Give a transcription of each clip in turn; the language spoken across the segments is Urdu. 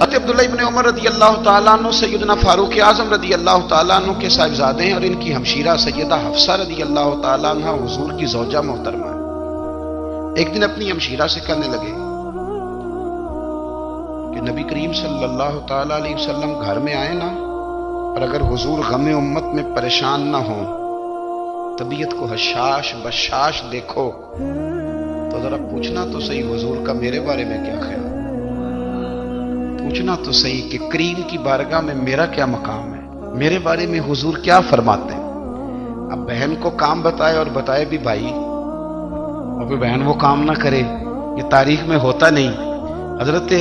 عبداللہ ابن عمر رضی اللہ تعالیٰ عنہ سیدنا فاروق اعظم رضی اللہ تعالیٰ عنہ کے صاحبزادے ہیں اور ان کی ہمشیرہ سیدہ حفصہ رضی اللہ تعالیٰ عنہ حضور کی زوجہ محترمہ ہے۔ ایک دن اپنی ہمشیرہ سے کہنے لگے کہ نبی کریم صلی اللہ تعالیٰ علیہ وسلم گھر میں آئے نا، اور اگر حضور غم امت میں پریشان نہ ہوں، طبیعت کو حشاش بشاش دیکھو تو ذرا پوچھنا تو صحیح حضور کا میرے بارے میں کیا خیال، پوچھنا تو صحیح کہ کریم کی بارگاہ میں میرا کیا مقام ہے، میرے بارے میں حضور کیا فرماتے ہیں۔ اب بہن کو کام بتائے اور بتائے بھی بھائی، اور پھر بہن وہ کام نہ کرے، یہ تاریخ میں ہوتا نہیں۔ حضرت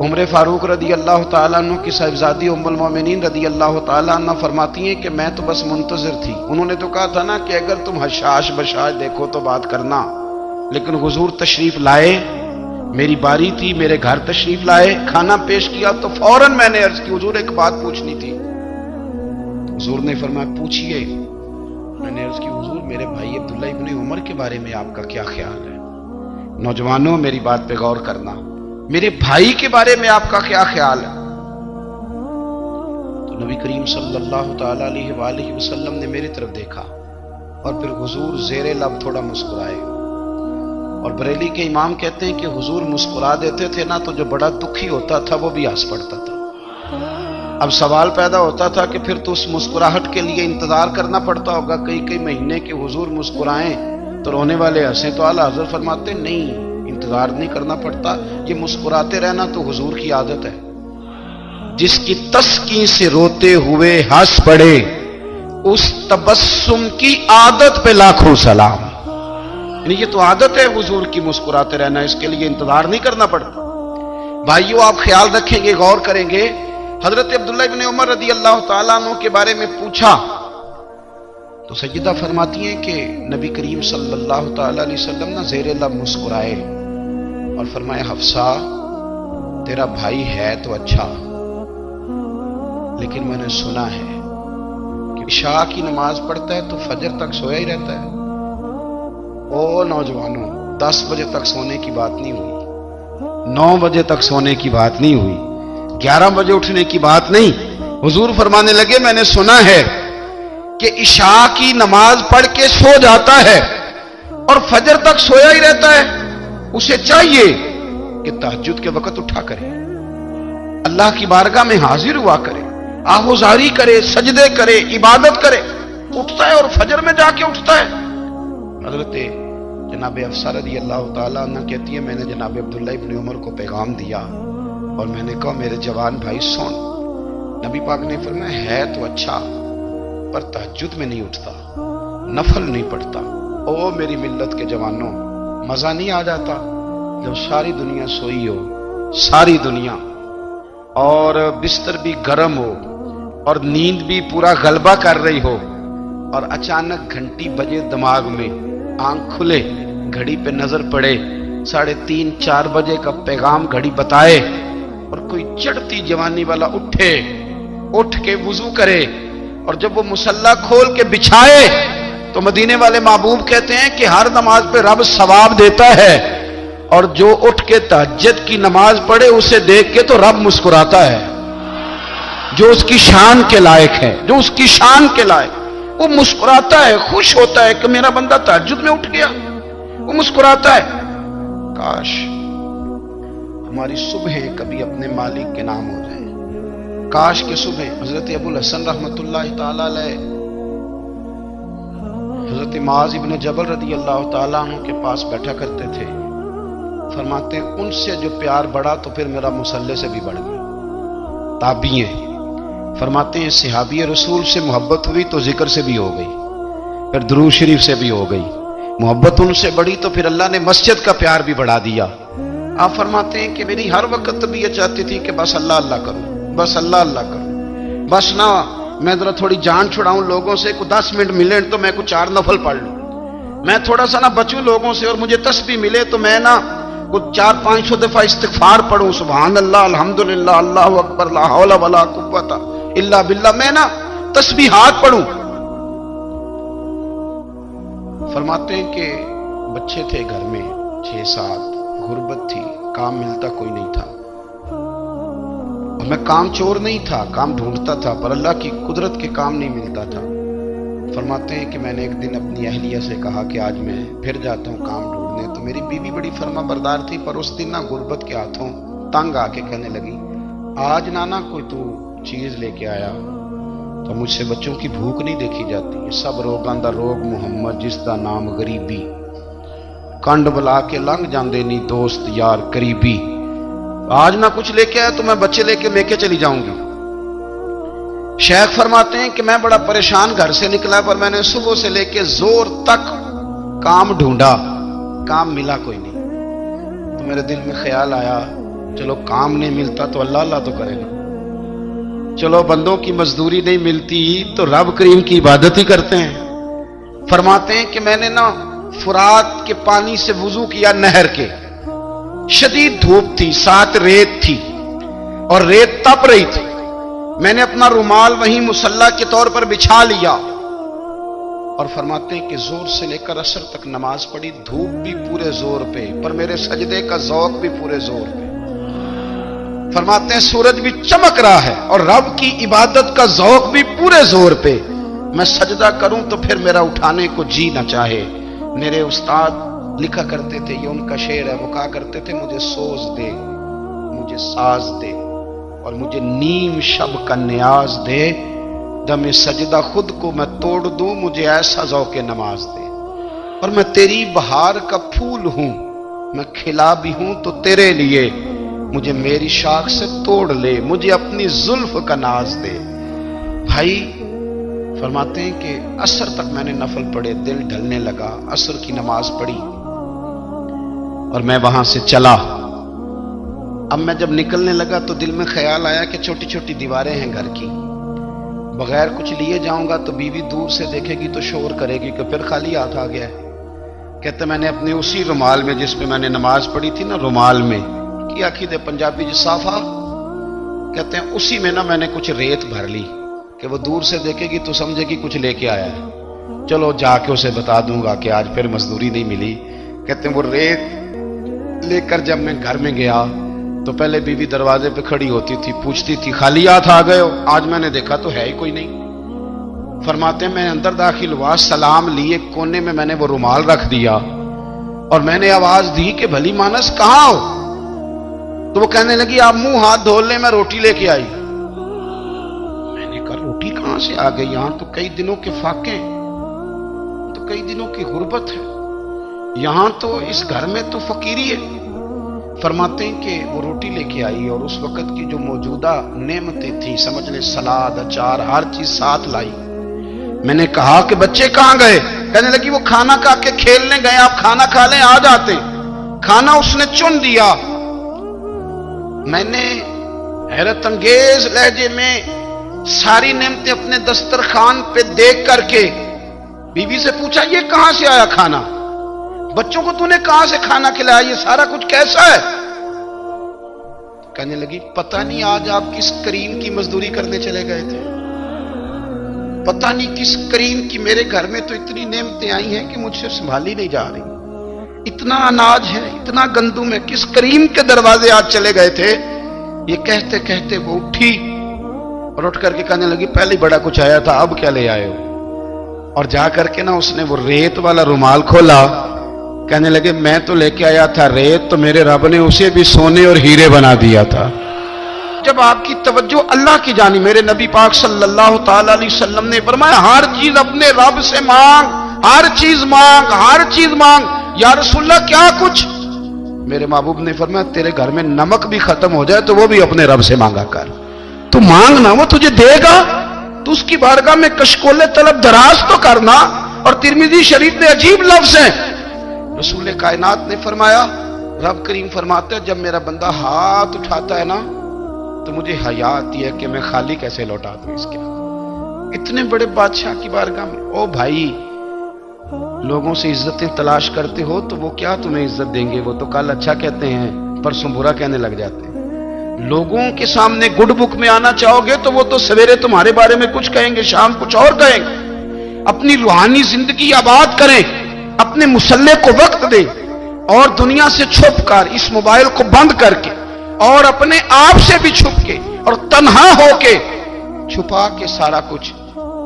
عمر فاروق رضی اللہ تعالیٰ عنہ کی صاحبزادی ام المومنین رضی اللہ تعالیٰ عنہ فرماتی ہیں کہ میں تو بس منتظر تھی، انہوں نے تو کہا تھا نا کہ اگر تم حشاش بشاش دیکھو تو بات کرنا، لیکن حضور تشریف لائے، میری باری تھی، میرے گھر تشریف لائے، کھانا پیش کیا تو فوراً میں نے عرض کی حضور ایک بات پوچھنی تھی۔ حضور نے فرمایا پوچھئے۔ میں نے عرض کی حضور میرے بھائی عبداللہ ابن عمر کے بارے میں آپ کا کیا خیال ہے؟ نوجوانوں میری بات پہ غور کرنا، میرے بھائی کے بارے میں آپ کا کیا خیال ہے؟ تو نبی کریم صلی اللہ تعالی علیہ وآلہ وسلم نے میری طرف دیکھا اور پھر حضور زیر لب تھوڑا مسکرائے، اور بریلی کے امام کہتے ہیں کہ حضور مسکرا دیتے تھے نا تو جو بڑا دکھی ہوتا تھا وہ بھی ہنس پڑتا تھا۔ اب سوال پیدا ہوتا تھا کہ پھر تو اس مسکراہٹ کے لیے انتظار کرنا پڑتا ہوگا کئی مہینے کہ حضور مسکرائیں تو رونے والے ہنسیں، تو اعلیٰ حضرت فرماتے نہیں، انتظار نہیں کرنا پڑتا، یہ مسکراتے رہنا تو حضور کی عادت ہے۔ جس کی تسکین سے روتے ہوئے ہنس پڑے اس تبسم کی عادت پہ لاکھوں سلام، یعنی یہ تو عادت ہے حضور کی مسکراتے رہنا، اس کے لیے انتظار نہیں کرنا پڑتا۔ بھائیو آپ خیال رکھیں گے، غور کریں گے، حضرت عبداللہ ابن عمر رضی اللہ تعالیٰ عنہ کے بارے میں پوچھا تو سیدہ فرماتی ہیں کہ نبی کریم صلی اللہ تعالیٰ علیہ وسلم نہ زیر لب مسکرائے اور فرمایا حفصہ تیرا بھائی ہے تو اچھا، لیکن میں نے سنا ہے کہ عشاء کی نماز پڑھتا ہے تو فجر تک سویا ہی رہتا ہے۔ او نوجوانوں، 10 بجے تک سونے کی بات نہیں ہوئی، 9 بجے تک سونے کی بات نہیں ہوئی، 11 بجے اٹھنے کی بات نہیں۔ حضور فرمانے لگے میں نے سنا ہے کہ عشاء کی نماز پڑھ کے سو جاتا ہے اور فجر تک سویا ہی رہتا ہے، اسے چاہیے کہ تہجد کے وقت اٹھا کرے، اللہ کی بارگاہ میں حاضر ہوا کرے، آہوزاری کرے، سجدے کرے، عبادت کرے، اٹھتا ہے اور فجر میں جا کے اٹھتا ہے۔ حضرت جناب حفصہ رضی اللہ تعالیٰ عنہ کہتی ہے میں نے جناب عبداللہ ابن عمر کو پیغام دیا اور میں نے کہا میرے جوان بھائی سن، نبی پاک نے فرمایا ہے تو اچھا پر تہجد میں نہیں اٹھتا، نفل نہیں پڑھتا۔ او میری ملت کے جوانوں، مزہ نہیں آ جاتا جب ساری دنیا سوئی ہو، ساری دنیا، اور بستر بھی گرم ہو اور نیند بھی پورا غلبہ کر رہی ہو، اور اچانک گھنٹی بجے دماغ میں، آنکھ کھلے، گھڑی پہ نظر پڑے 3:30 4 بجے کا پیغام گھڑی بتائے، اور کوئی چڑھتی جوانی والا اٹھ کے وضو کرے، اور جب وہ مصلی کھول کے بچھائے تو مدینے والے محبوب کہتے ہیں کہ ہر نماز پہ رب ثواب دیتا ہے، اور جو اٹھ کے تہجد کی نماز پڑھے اسے دیکھ کے تو رب مسکراتا ہے، جو اس کی شان کے لائق ہے، جو اس کی شان کے لائق، وہ مسکراتا ہے، خوش ہوتا ہے کہ میرا بندہ تہجد میں اٹھ گیا، وہ مسکراتا ہے۔ کاش ہماری صبحیں کبھی اپنے مالک کے نام ہو جائیں، کاش کہ صبح حضرت ابو الحسن رحمۃ اللہ تعالی علیہ حضرت معاذ ابن جبل رضی اللہ تعالیٰ عنہ کے پاس بیٹھا کرتے تھے، فرماتے ہیں ان سے جو پیار بڑھا تو پھر میرا مصلی سے بھی بڑھ گیا۔ تابعی ہیں، فرماتے ہیں صحابی رسول سے محبت ہوئی تو ذکر سے بھی ہو گئی، پھر درود شریف سے بھی ہو گئی، محبت ان سے بڑھی تو پھر اللہ نے مسجد کا پیار بھی بڑھا دیا۔ آپ فرماتے ہیں کہ میری ہر وقت طبیعت چاہتی تھی کہ بس اللہ اللہ کروں، بس اللہ اللہ کروں، بس نہ میں ذرا تھوڑی جان چھڑاؤں لوگوں سے، کوئی 10 منٹ ملے تو میں کوئی 4 نفل پڑھ لوں، میں تھوڑا سا نہ بچوں لوگوں سے، اور مجھے تسبیح ملے تو میں نہ کوئی 400-500 دفعہ استغفار پڑھوں، سبحان اللہ، الحمدللہ، اللہ اکبر، لا حول ولا قوت الا باللہ، میں نہ تسبیحات پڑھوں۔ فرماتے ہیں کہ بچے تھے گھر میں 6-7، غربت تھی، کام ملتا کوئی نہیں تھا، اور میں کام چور نہیں تھا، کام ڈھونڈتا تھا، پر اللہ کی قدرت کے کام نہیں ملتا تھا۔ فرماتے ہیں کہ میں نے ایک دن اپنی اہلیہ سے کہا کہ آج میں پھر جاتا ہوں کام ڈھونڈنے، تو میری بیوی بڑی فرما بردار تھی، پر اس دن غربت کے ہاتھوں تنگ آ کے کہنے لگی، آج نانا کوئی تو چیز لے کے آیا، تو مجھ سے بچوں کی بھوک نہیں دیکھی جاتی، سب روگاں دا روگ محمد جس دا نام غریبی، کنڈ بلا کے لنگ جاندے نہیں دوست یار قریبی، آج نہ کچھ لے کے آیا تو میں بچے لے کے میکے چلی جاؤں گی۔ شیخ فرماتے ہیں کہ میں بڑا پریشان گھر سے نکلا، پر میں نے صبح سے لے کے زور تک کام ڈھونڈا، کام ملا کوئی نہیں۔ تو میرے دل میں خیال آیا چلو کام نہیں ملتا تو اللہ اللہ تو کرے گا، چلو بندوں کی مزدوری نہیں ملتی تو رب کریم کی عبادت ہی کرتے ہیں۔ فرماتے ہیں کہ میں نے نا فرات کے پانی سے وضو کیا، نہر کے، شدید دھوپ تھی، ساتھ ریت تھی اور ریت تپ رہی تھی، میں نے اپنا رومال وہیں مصلی کے طور پر بچھا لیا اور فرماتے ہیں کہ زور سے لے کر عصر تک نماز پڑھی، دھوپ بھی پورے زور پہ، پر میرے سجدے کا ذوق بھی پورے زور پہ۔ فرماتے ہیں سورج بھی چمک رہا ہے اور رب کی عبادت کا ذوق بھی پورے زور پہ، میں سجدہ کروں تو پھر میرا اٹھانے کو جی نہ چاہے۔ میرے استاد لکھا کرتے تھے، یہ ان کا شعر ہے، وہ کہا کرتے تھے مجھے سوز دے، مجھے ساز دے اور مجھے نیم شب کا نیاز دے، دم سجدہ خود کو میں توڑ دوں، مجھے ایسا ذوق نماز دے، اور میں تیری بہار کا پھول ہوں، میں کھلا بھی ہوں تو تیرے لیے، مجھے میری شاخ سے توڑ لے، مجھے اپنی زلف کا ناز دے۔ بھائی فرماتے ہیں کہ عصر تک میں نے نفل پڑھے، دل ڈھلنے لگا، عصر کی نماز پڑھی اور میں وہاں سے چلا۔ اب میں جب نکلنے لگا تو دل میں خیال آیا کہ چھوٹی چھوٹی دیواریں ہیں گھر کی، بغیر کچھ لیے جاؤں گا تو بیوی دور سے دیکھے گی تو شور کرے گی کہ پھر خالی ہاتھ آ گیا ہے۔ کہتے میں نے اپنے اسی رومال میں جس پہ میں نے نماز پڑھی تھی نا، رومال میں کی آخی دے پنجابی جو صافہ کہتے ہیں، اسی میں نا میں نے کچھ ریت بھر لی کہ وہ دور سے دیکھے گی تو سمجھے گی کچھ لے کے آیا ہے، چلو جا کے اسے بتا دوں گا کہ آج پھر مزدوری نہیں ملی۔ کہتے ہیں وہ ریت لے کر جب میں گھر میں گیا تو پہلے بیوی دروازے پہ کھڑی ہوتی تھی، پوچھتی تھی خالی ہاتھ آ گئے ہو؟ آج میں نے دیکھا تو ہے ہی کوئی نہیں۔ فرماتے ہیں میں اندر داخل ہوا، سلام لیے، کونے میں میں نے وہ رومال رکھ دیا اور میں نے آواز دی کہ بھلی مانس کہاں ہو؟ تو وہ کہنے لگی آپ منہ ہاتھ دھو لیں، میں روٹی لے کے آئی۔ میں نے کہا روٹی کہاں سے آ گئی؟ یہاں تو کئی دنوں کے فاقے، تو کئی دنوں کی غربت ہے، یہاں تو اس گھر میں تو فقیری ہے۔ فرماتے ہیں کہ وہ روٹی لے کے آئی اور اس وقت کی جو موجودہ نعمتیں تھیں، سمجھ لیں سلاد، اچار، ہر چیز ساتھ لائی۔ میں نے کہا کہ بچے کہاں گئے؟ کہنے لگی وہ کھانا کھا کے کھیلنے گئے، آپ کھانا کھا لیں آ جاتے۔ کھانا اس نے چن دیا۔ میں نے حیرت انگیز لہجے میں ساری نعمتیں اپنے دسترخوان پہ دیکھ کر کے بیوی سے پوچھا یہ کہاں سے آیا کھانا؟ بچوں کو تو نے کہاں سے کھانا کھلایا؟ یہ سارا کچھ کیسا ہے؟ کہنے لگی پتہ نہیں آج آپ کس کریم کی مزدوری کرنے چلے گئے تھے، پتہ نہیں کس کریم کی، میرے گھر میں تو اتنی نعمتیں آئی ہیں کہ مجھ سے سنبھالی نہیں جا رہی، اتنا اناج ہے، اتنا گندم ہے، کس کریم کے دروازے آج چلے گئے تھے؟ یہ کہتے کہتے وہ اٹھی اور اٹھ کر کے کہنے لگی پہلے بڑا کچھ آیا تھا، اب کیا لے آئے ہو؟ اور جا کر کے نا اس نے وہ ریت والا رومال کھولا، کہنے لگے میں تو لے کے آیا تھا ریت، تو میرے رب نے اسے بھی سونے اور ہیرے بنا دیا تھا۔ جب آپ کی توجہ اللہ کی جانب، میرے نبی پاک صلی اللہ تعالی علیہ وسلم نے فرمایا ہر چیز اپنے رب سے مانگ، ہر چیز مانگ، ہر چیز مانگ۔ یا رسول اللہ کیا کچھ؟ میرے محبوب نے فرمایا تیرے گھر میں نمک بھی ختم ہو جائے تو وہ بھی اپنے رب سے مانگا کر، تو مانگنا وہ تجھے دے گا، تو اس کی بارگاہ میں کشکول طلب دراز تو کرنا۔ اور ترمذی شریف میں عجیب لفظ ہیں، رسول کائنات نے فرمایا، رب کریم فرماتا ہے جب میرا بندہ ہاتھ اٹھاتا ہے نا تو مجھے حیا آتی ہے کہ میں خالی کیسے لوٹا دوں اس کے۔ اتنے بڑے بادشاہ کی بارگاہ میں، او بھائی لوگوں سے عزتیں تلاش کرتے ہو تو وہ کیا تمہیں عزت دیں گے؟ وہ تو کل اچھا کہتے ہیں پرسوں برا کہنے لگ جاتے ہیں۔ لوگوں کے سامنے گڈ بک میں آنا چاہو گے تو وہ تو سویرے تمہارے بارے میں کچھ کہیں گے، شام کچھ اور کہیں گے۔ اپنی روحانی زندگی آباد کریں، اپنے مسلح کو وقت دیں اور دنیا سے چھپ کر اس موبائل کو بند کر کے اور اپنے آپ سے بھی چھپ کے اور تنہا ہو کے چھپا کے سارا کچھ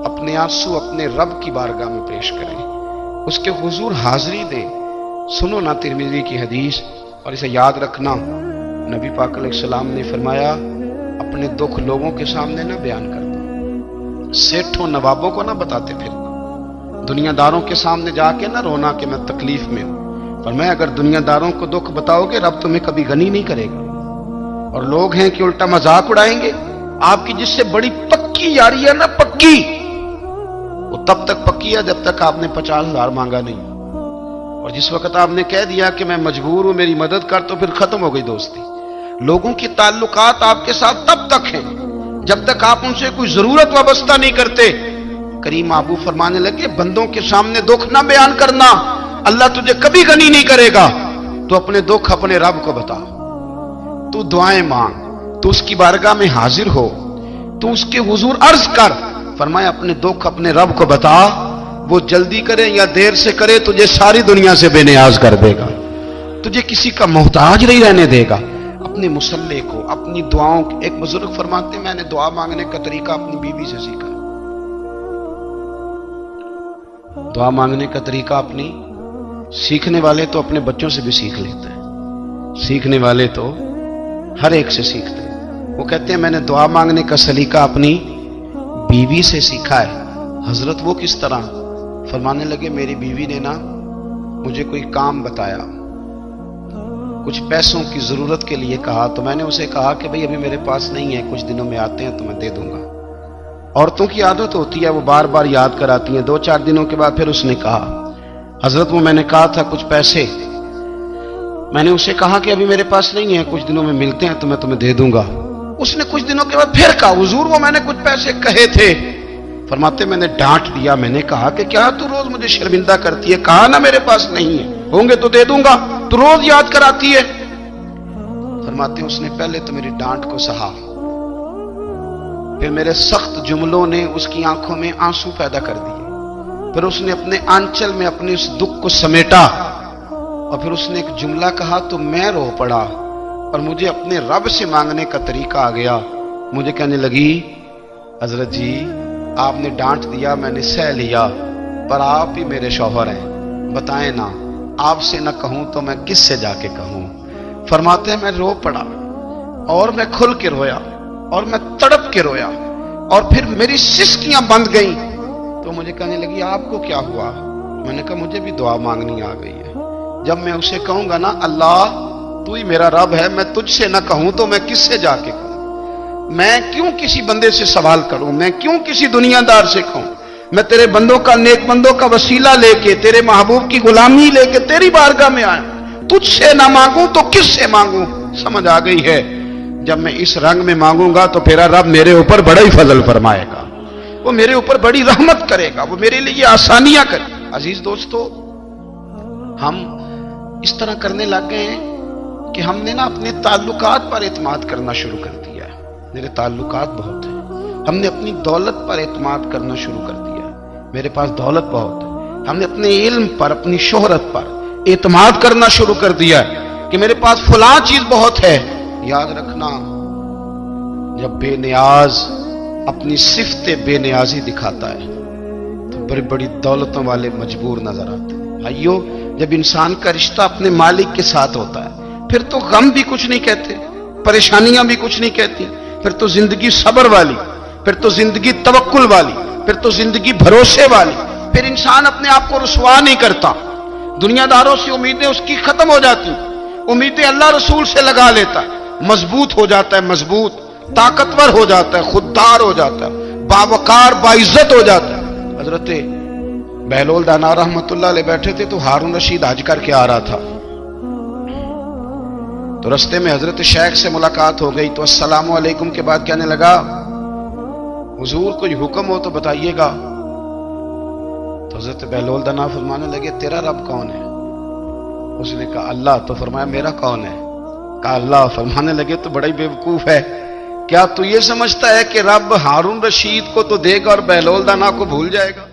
اپنے آنسو اپنے رب کی بارگاہ میں پیش کریں، اس کے حضور حاضری دیں۔ سنو نا ترمذی کی حدیث، اور اسے یاد رکھنا، نبی پاک علیہ السلام نے فرمایا اپنے دکھ لوگوں کے سامنے نہ بیان کرنا، سیٹھوں نوابوں کو نہ بتاتے پھرنا، دنیا داروں کے سامنے جا کے نہ رونا کہ میں تکلیف میں ہوں۔ پر میں اگر دنیا داروں کو دکھ بتاؤ گے رب تمہیں کبھی غنی نہیں کرے گا، اور لوگ ہیں کہ الٹا مذاق اڑائیں گے۔ آپ کی جس سے بڑی پکی یاری ہے نا، پکی، وہ تب تک پکی ہے جب تک آپ نے 50,000 مانگا نہیں، اور جس وقت آپ نے کہہ دیا کہ میں مجبور ہوں میری مدد کر، تو پھر ختم ہو گئی دوستی۔ لوگوں کی تعلقات آپ کے ساتھ تب تک ہیں جب تک آپ ان سے کوئی ضرورت وابستہ نہیں کرتے۔ کریم محبوب فرمانے لگے بندوں کے سامنے دکھ نہ بیان کرنا، اللہ تجھے کبھی غنی نہیں کرے گا۔ تو اپنے دکھ اپنے رب کو بتا، تو دعائیں مانگ، تو اس کی بارگاہ میں حاضر ہو، تو اس کے حضور عرض کر۔ فرمایا اپنے دکھ اپنے رب کو بتا، وہ جلدی کرے یا دیر سے کرے تجھے ساری دنیا سے بے نیاز کر دے گا، تجھے کسی کا محتاج نہیں رہنے دے گا۔ اپنے مسلح کو، اپنی دعاؤں، ایک بزرگ فرماتے ہیں میں نے دعا مانگنے کا طریقہ اپنی بیوی سے سیکھا۔ دعا مانگنے کا طریقہ اپنی، سیکھنے والے تو اپنے بچوں سے بھی سیکھ لیتے ہیں، سیکھنے والے تو ہر ایک سے سیکھتے ہیں۔ وہ کہتے ہیں میں نے دعا مانگنے کا سلیقہ اپنی بیوی سے سیکھا ہے۔ حضرت وہ کس طرح؟ فرمانے لگے میری بیوی نے نا مجھے کوئی کام بتایا، کچھ پیسوں کی ضرورت کے لیے کہا، تو میں نے اسے کہا کہ بھئی ابھی میرے پاس نہیں ہے، کچھ دنوں میں آتے ہیں تو میں دے دوں گا۔ عورتوں کی عادت ہوتی ہے وہ بار بار یاد کراتی ہیں، 2-4 دنوں کے بعد پھر اس نے کہا حضرت وہ میں نے کہا تھا کچھ پیسے، میں نے اسے کہا کہ ابھی میرے پاس نہیں ہے، کچھ دنوں میں ملتے ہیں تو میں تمہیں دے دوں گا۔ اس نے کچھ دنوں کے بعد پھر کہا حضور وہ میں نے کچھ پیسے کہے تھے۔ فرماتے میں نے ڈانٹ دیا، میں نے کہا کہ کیا تو روز مجھے شرمندہ کرتی ہے، کہا نا میرے پاس نہیں ہے، ہوں گے تو دے دوں گا، تو روز یاد کراتی ہے۔ فرماتے اس نے پہلے تو میری ڈانٹ کو سہا، پھر میرے سخت جملوں نے اس کی آنکھوں میں آنسو پیدا کر دیے، پھر اس نے اپنے آنچل میں اپنے اس دکھ کو سمیٹا، اور پھر اس نے ایک جملہ کہا تو میں رو پڑا، اور مجھے اپنے رب سے مانگنے کا طریقہ آ گیا۔ مجھے کہنے لگی حضرت جی آپ نے ڈانٹ دیا، میں نے سہ لیا، پر آپ ہی میرے شوہر ہیں، بتائیں نا آپ سے نہ کہوں تو میں کس سے جا کے کہوں۔ فرماتے ہیں میں رو پڑا، اور میں کھل کے رویا، اور میں تڑپ کے رویا، اور پھر میری سسکیاں بند گئیں۔ تو مجھے کہنے لگی آپ کو کیا ہوا؟ میں نے کہا مجھے بھی دعا مانگنی آ گئی ہے، جب میں اسے کہوں گا نا اللہ تو ہی میرا رب ہے، میں تجھ سے نہ کہوں تو میں کس سے جا کے کہوں؟ میں کیوں کسی بندے سے سوال کروں؟ میں کیوں کسی دنیا دار سے کہوں؟ میں تیرے بندوں کا، نیک بندوں کا وسیلہ لے کے، تیرے محبوب کی غلامی لے کے تیری بارگاہ میں آیا، تجھ سے نہ مانگوں تو کس سے مانگوں؟ سمجھ آ گئی ہے جب میں اس رنگ میں مانگوں گا تو پھر رب میرے اوپر بڑا ہی فضل فرمائے گا، وہ میرے اوپر بڑی رحمت کرے گا، وہ میرے لیے آسانیاں کرے۔ عزیز دوستو ہم اس طرح کرنے لگ گئے ہیں کہ ہم نے نا اپنے تعلقات پر اعتماد کرنا شروع کر دیا ہے۔ میرے تعلقات بہت ہیں، ہم نے اپنی دولت پر اعتماد کرنا شروع کر دیا ہے، میرے پاس دولت بہت ہے۔ ہم نے اپنے علم پر، اپنی شہرت پر اعتماد کرنا شروع کر دیا ہے کہ میرے پاس فلاں چیز بہت ہے۔ یاد رکھنا جب بے نیاز اپنی صفت بے نیازی دکھاتا ہے تو بڑی بڑی دولتوں والے مجبور نظر آتے ہیں۔ بھائیو جب انسان کا رشتہ اپنے مالک کے ساتھ ہوتا ہے پھر تو غم بھی کچھ نہیں کہتے، پریشانیاں بھی کچھ نہیں کہتی، پھر تو زندگی صبر والی، پھر تو زندگی توکل والی، پھر تو زندگی بھروسے والی، پھر انسان اپنے آپ کو رسوا نہیں کرتا، دنیا داروں سے امیدیں اس کی ختم ہو جاتی، امیدیں اللہ رسول سے لگا لیتا ہے، مضبوط ہو جاتا ہے، مضبوط، طاقتور ہو جاتا ہے، خوددار ہو جاتا ہے، باوقار باعزت ہو جاتا ہے۔ حضرت بہلول دانا رحمت اللہ علیہ بیٹھے تھے تو ہارون رشید حج کر کے آ رہا تھا، تو رستے میں حضرت شیخ سے ملاقات ہو گئی تو السلام علیکم کے بعد کہنے لگا حضور کوئی حکم ہو تو بتائیے گا۔ تو حضرت بہلول دانا فرمانے لگے تیرا رب کون ہے؟ اس نے کہا اللہ۔ تو فرمایا میرا کون ہے؟ کہا اللہ۔ فرمانے لگے تو بڑا ہی بیوقوف ہے، کیا تو یہ سمجھتا ہے کہ رب ہارون رشید کو تو دے گا اور بہلول دانا کو بھول جائے گا؟